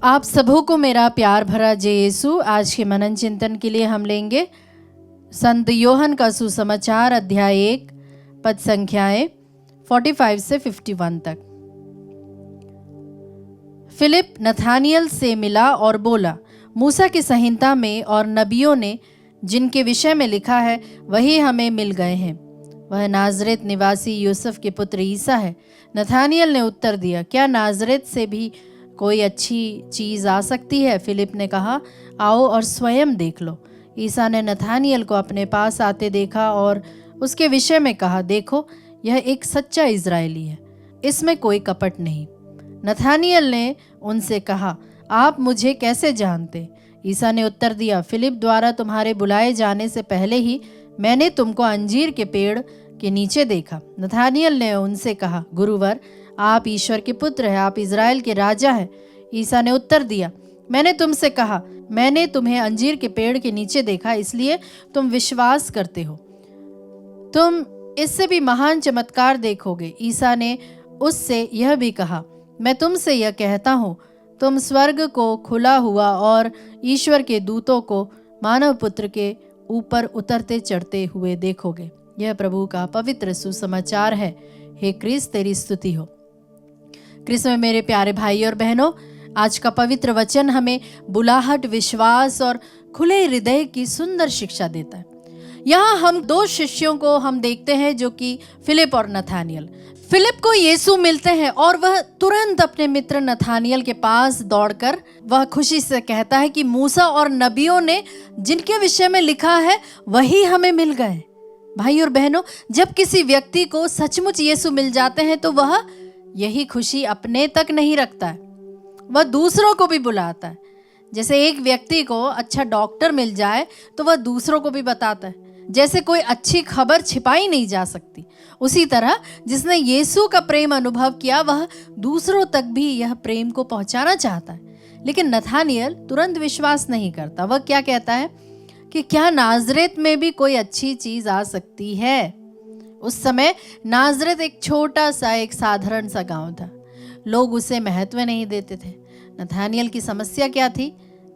आप सबों को मेरा प्यार भरा जय यीशु। आज के मनन चिंतन के लिए हम लेंगे संत योहन का सुसमाचार अध्याय 1 पद संख्याएं 45 से 51 तक। फिलिप नथानियल से मिला और बोला, मूसा की संहिता में और नबियों ने जिनके विषय में लिखा है वही हमें मिल गए हैं। वह नाजरेत निवासी यूसुफ के पुत्र ईसा है। नथानियल ने उत्तर दिया, क्या नाजरेत से भी कोई अच्छी चीज़ आ सकती है? फिलिप ने कहा, आओ और स्वयं देख लो। ईसा ने नथानियल को अपने पास आते देखा और उसके विषय में कहा, देखो यह एक सच्चा इजरायली है, इसमें कोई कपट नहीं। नथानियल ने उनसे कहा, आप मुझे कैसे जानते? ईसा ने उत्तर दिया, फिलिप द्वारा तुम्हारे बुलाए जाने से पहले ही मैंने तुमको अंजीर के पेड़ के नीचे देखा। नथानियल ने उनसे कहा, गुरुवर, आप ईश्वर के पुत्र हैं, आप इज़राइल के राजा हैं। ईसा ने उत्तर दिया, मैंने तुमसे कहा, मैंने तुम्हें अंजीर के पेड़ के नीचे देखा, इसलिए तुम विश्वास करते हो। तुम इससे भी महान चमत्कार देखोगे। ईसा ने उससे यह भी कहा, मैं तुमसे यह कहता हूँ, तुम स्वर्ग को खुला हुआ और ईश्वर के दूतों को मानव पुत्र के ऊपर उतरते चढ़ते हुए देखोगे। यह प्रभु का पवित्र सुसमाचार है। हे क्रिस्त, तेरी स्तुति हो। क्रिस्त में मेरे प्यारे भाई और बहनों, आज का पवित्र वचन हमें बुलाहट, विश्वास और खुले हृदय की सुंदर शिक्षा देता है। यहाँ हम दो शिष्यों को हम देखते हैं, जो कि फिलिप और नथानियल। फिलिप को यीशु मिलते हैं और वह तुरंत अपने मित्र नथानियल के पास दौड़कर वह खुशी से कहता है कि मूसा और नबियों ने जिनके विषय में लिखा है वही हमें मिल गए। भाई और बहनों, जब किसी व्यक्ति को सचमुच यीशु मिल जाते हैं तो वह यही खुशी अपने तक नहीं रखता है, वह दूसरों को भी बुलाता है। जैसे एक व्यक्ति को अच्छा डॉक्टर मिल जाए तो वह दूसरों को भी बताता है। जैसे कोई अच्छी खबर छिपाई नहीं जा सकती, उसी तरह जिसने यीशु का प्रेम अनुभव किया वह दूसरों तक भी यह प्रेम को पहुंचाना चाहता है। लेकिन नथानियल तुरंत विश्वास नहीं करता। वह क्या कहता है कि क्या नाजरेत में भी कोई अच्छी चीज आ सकती है? उस समय नाजरेत एक छोटा सा, एक साधारण सा गांव था। लोग उसे महत्व नहीं देते थे। नथानियल की समस्या क्या थी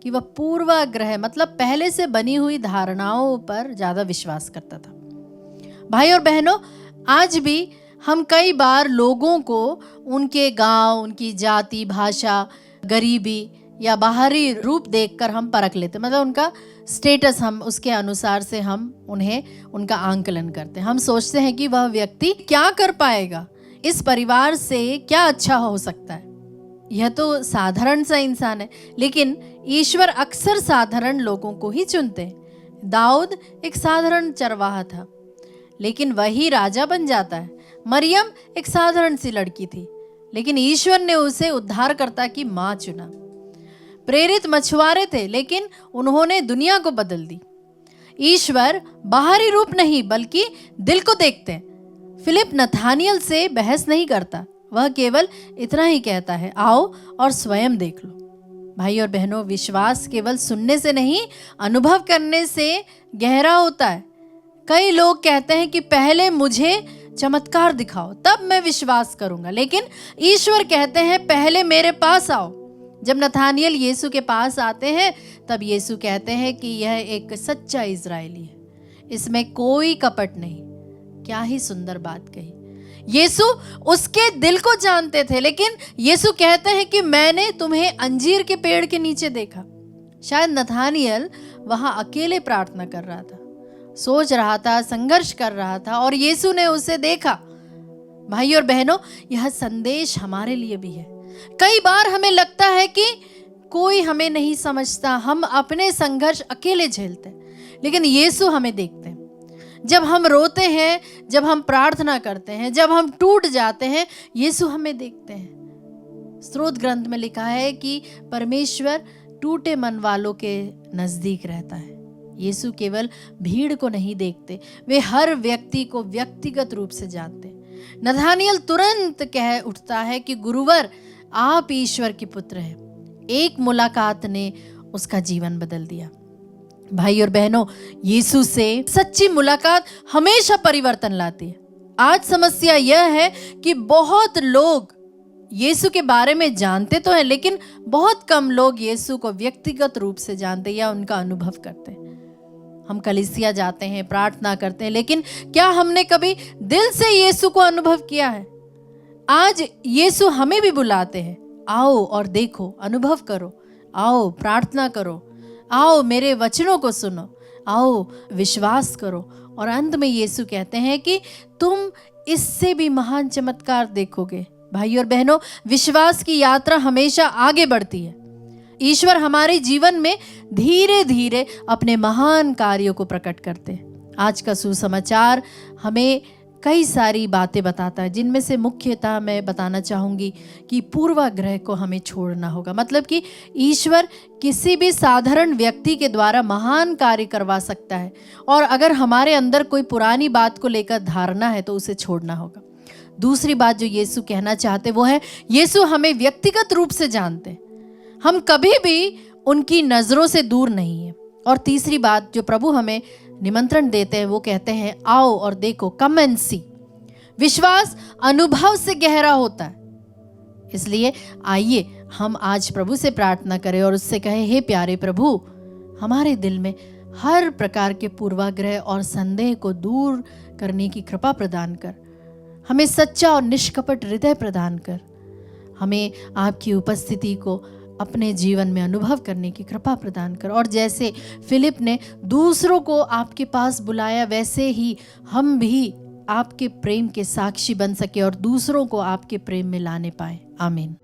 कि वह पूर्वाग्रह मतलब पहले से बनी हुई धारणाओं पर ज्यादा विश्वास करता था। भाई और बहनों, आज भी हम कई बार लोगों को उनके गांव, उनकी जाति, भाषा, गरीबी या बाहरी रूप देखकर हम परख लेते, मतलब उनका स्टेटस, हम उसके अनुसार से हम उन्हें उनका आंकलन करते हैं। हम सोचते हैं कि वह व्यक्ति क्या कर पाएगा, इस परिवार से क्या अच्छा हो सकता है, यह तो साधारण सा इंसान है। लेकिन ईश्वर अक्सर साधारण लोगों को ही चुनते हैं। दाऊद एक साधारण चरवाहा था, लेकिन वही राजा बन जाता है। मरियम एक साधारण सी लड़की थी, लेकिन ईश्वर ने उसे उद्धारकर्ता की मां चुना। प्रेरित मछुआरे थे, लेकिन उन्होंने दुनिया को बदल दी। ईश्वर बाहरी रूप नहीं बल्कि दिल को देखते हैं। फिलिप नथानियल से बहस नहीं करता, वह केवल इतना ही कहता है, आओ और स्वयं देख लो। भाई और बहनों, विश्वास केवल सुनने से नहीं, अनुभव करने से गहरा होता है। कई लोग कहते हैं कि पहले मुझे चमत्कार दिखाओ तब मैं विश्वास करूंगा, लेकिन ईश्वर कहते हैं पहले मेरे पास आओ। जब नथानियल यीशु के पास आते हैं तब यीशु कहते हैं कि यह एक सच्चा इजरायली है, इसमें कोई कपट नहीं। क्या ही सुंदर बात कही। यीशु उसके दिल को जानते थे, लेकिन यीशु कहते हैं कि मैंने तुम्हें अंजीर के पेड़ के नीचे देखा। शायद नथानियल वहां अकेले प्रार्थना कर रहा था, सोच रहा था, संघर्ष कर रहा था, और यीशु ने उसे देखा। भाई और बहनों, यह संदेश हमारे लिए भी है। कई बार हमें लगता है कि कोई हमें नहीं समझता, हम अपने संघर्ष अकेले झेलते हैं, लेकिन यीशु हमें देखते हैं। जब हम रोते हैं, जब हम प्रार्थना करते हैं, जब हम टूट जाते हैं, यीशु हमें देखते हैं। स्रोत ग्रंथ में लिखा है कि परमेश्वर टूटे मन वालों के नजदीक रहता है। यीशु केवल भीड़ को नहीं देखते, वे हर व्यक्ति को व्यक्तिगत रूप से जानते हैं। नथानियल तुरंत कह उठता है कि गुरुवर, आप ईश्वर के पुत्र हैं। एक मुलाकात ने उसका जीवन बदल दिया। भाई और बहनों, यीशु से सच्ची मुलाकात हमेशा परिवर्तन लाती है। आज समस्या यह है कि बहुत लोग यीशु के बारे में जानते तो हैं, लेकिन बहुत कम लोग यीशु को व्यक्तिगत रूप से जानते या उनका अनुभव करते हैं। हम कलीसिया जाते हैं, प्रार्थना करते हैं, लेकिन क्या हमने कभी दिल से यीशु को अनुभव किया है? आज यीशु हमें भी बुलाते हैं, आओ और देखो, अनुभव करो, आओ प्रार्थना करो, आओ मेरे वचनों को सुनो, आओ विश्वास करो। और अंत में यीशु कहते हैं कि तुम इससे भी महान चमत्कार देखोगे। भाई और बहनों, विश्वास की यात्रा हमेशा आगे बढ़ती है। ईश्वर हमारे जीवन में धीरे धीरे अपने महान कार्यों को प्रकट करते हैं। आज का सुसमाचार हमें कई सारी बातें बताता है, जिनमें से मुख्यतः मैं बताना चाहूँगी कि पूर्वाग्रह को हमें छोड़ना होगा। मतलब कि ईश्वर किसी भी साधारण व्यक्ति के द्वारा महान कार्य करवा सकता है, और अगर हमारे अंदर कोई पुरानी बात को लेकर धारणा है तो उसे छोड़ना होगा। दूसरी बात जो यीशु कहना चाहते वो है, यीशु हमें व्यक्तिगत रूप से जानते हैं, हम कभी भी उनकी नज़रों से दूर नहीं है। और तीसरी बात जो प्रभु हमें निमंत्रण देते हैं वो कहते हैं, आओ और देखो, कम एंड सी। विश्वास अनुभव से गहरा होता है। इसलिए आइए हम आज प्रभु से प्रार्थना करें और उससे कहें, हे प्यारे प्रभु, हमारे दिल में हर प्रकार के पूर्वाग्रह और संदेह को दूर करने की कृपा प्रदान कर, हमें सच्चा और निष्कपट हृदय प्रदान कर, हमें आपकी उपस्थिति को अपने जीवन में अनुभव करने की कृपा प्रदान कर। और जैसे फिलिप ने दूसरों को आपके पास बुलाया, वैसे ही हम भी आपके प्रेम के साक्षी बन सके और दूसरों को आपके प्रेम में लाने पाए। आमीन।